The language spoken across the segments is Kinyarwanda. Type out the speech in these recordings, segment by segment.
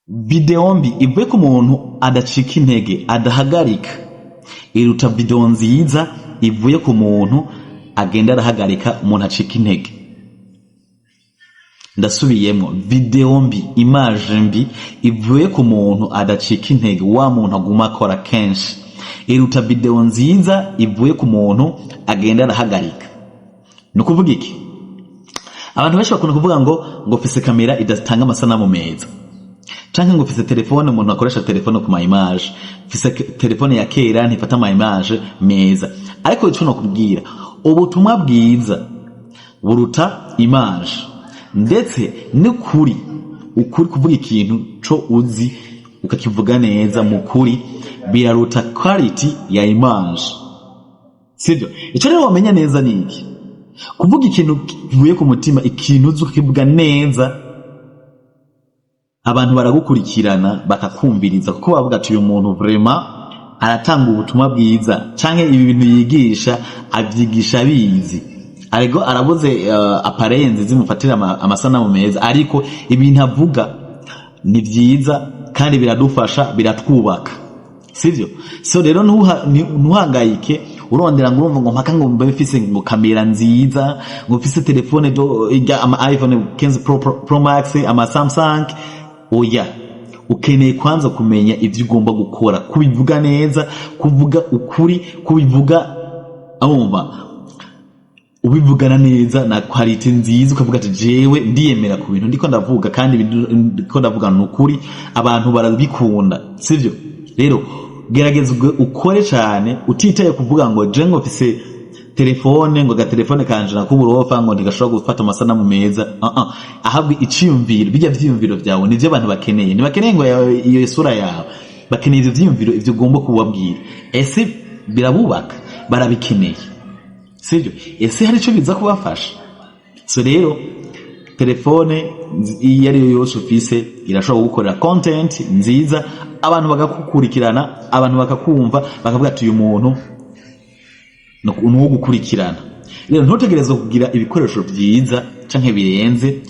video mbi ivuye ku muntu adacika intege adahagarika iruta video nziza ivuye ku muntu agenda arahagarika umuntu acika intege. Ndasubiyemo, video mbi, image mbi ivuye ku muntu adacika intege, wa muntu aguma akora kenshi, iruta video nziza ivuye ku muntu agenda arahagarika. Nukuvuga iki? Abantu benshi bakunda kuvuga ngo mfise kamera idatanga amasanamu meza, canke ngo mfise telefone, umuntu akoresha telefone ku ma image, mfise telefone ya kera ntifata ama image meza. Ariko ico nokubwira, ubutumwa bwiza buruta image, ndetse n'ukuri kuvuga ikintu co uzi ukakivuga neza mu kuri biraruta quality ya image, sivyo? Ico rero wamenya neza niki, kuvuga ikintu kivuye ku mutima, ikintu uzi ukivuga neza, abantu baragukurikirana bakakumviriza, kuko bavuga ati uyu muntu vraiment aratanga ubutumwa bwiza, canke ibi bintu yigisha avyigisha bizi, ariko arabuze aparenze zimufatira amasanamu meza, ariko ibintu avuga ni vyiza kandi biradufasha, biratwubaka, sivyo? So rero ntuhangayike urondera ngo urumva ngo mpaka ngo mbe mfise ngo kamera nziza, ngo mfise telefone ama iPhone 15 Pro Max, ama Samsung. Oya, ukeneye kwanza kumenya ivyo ugomba gukora, kubivuga neza, kuvuga ukuri, kubivuga ubivugana neza na quality nziza, ukavuga ati jewe ndiyemera ku bintu ndiko ndavuga, kandi ndiko ndavuga n'ukuri, abantu barabikunda, sivyo? Rero gerageza ukore cyane, utitaye kuvuga ngo je ngo mfise telefone, ngo telefone kanje nakuburofa ngo ndigashobora gufata amasanamu meza. Ahabwe iciyumviro, bijya vyiyumviro vyawe nivyo abantu bakeneye, nibakeneye ngo iyo sura yawe, bakeneye ivyo vyiyumviro, ivyo ugomba kubabwira. Ese birabubaka, barabikeneye, sivyo? Ese hari ico biza kubafasha? So rero telefone iyo ari yo yose ufise irashobora gukorera content nziza, abantu bagakukurikirana, abantu bakakumva, bakavuga ati uyu muntu nuwo gukurikirana. Rero ntutegereze kugira ibikoresho vyiza canke birenze,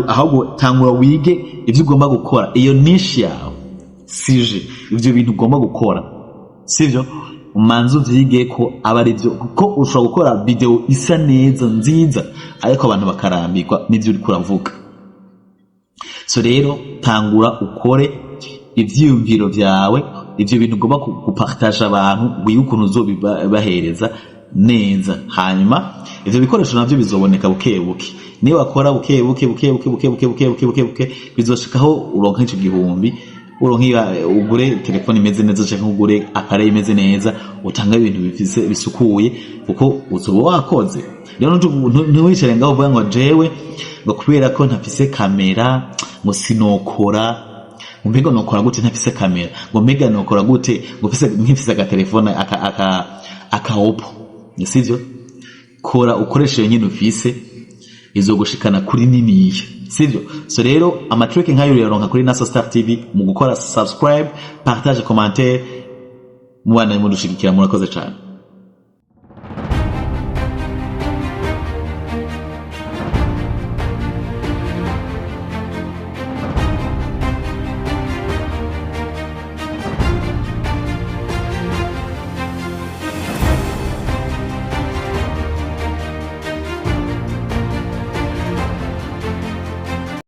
ahubwo tangura wige ivyo ugomba gukora, iyo niche yawe, sije ivyo bintu ugomba gukora, sivyo? Umanzu vyige ko aba ari byo, kuko ushobora gukora video isa neza nziza, ariko abantu bakarambirwa n'ivyo uri kuravuga. So rero tangura ukore ivyiyumviro vyawe, ivyo bintu ugomba gupartage abantu, wiye ukuntu uzobibahereza neza, hanyuma ivyo bikoresho navyo bizoboneka bukebuke. Niyo wakora bukebuke bizoshikaho uronka ico gihumbi, uronka ugure telefone imeze neza, canke ugure appareil imeze neza, utanga ibintu bisukuye, kuko uzoba wakoze. Rero ntiwicare ngaho uvuga ngo jewe ngo kubera ko ntafise kamera ngo sinokora, mbega nokora gute ntafise kamera, ngo mbega nokora gute ngo nkifise agatelefone aka Oppo, sivyo? Kora ukoresheje nyine ufise, izogushikana kuri niniya, sivyo? So rero amatrick nkayo yaronka kuri Naso Star TV mu gukora subscribe, partage, commentaire, mubana mudushigikira, murakoze cyane.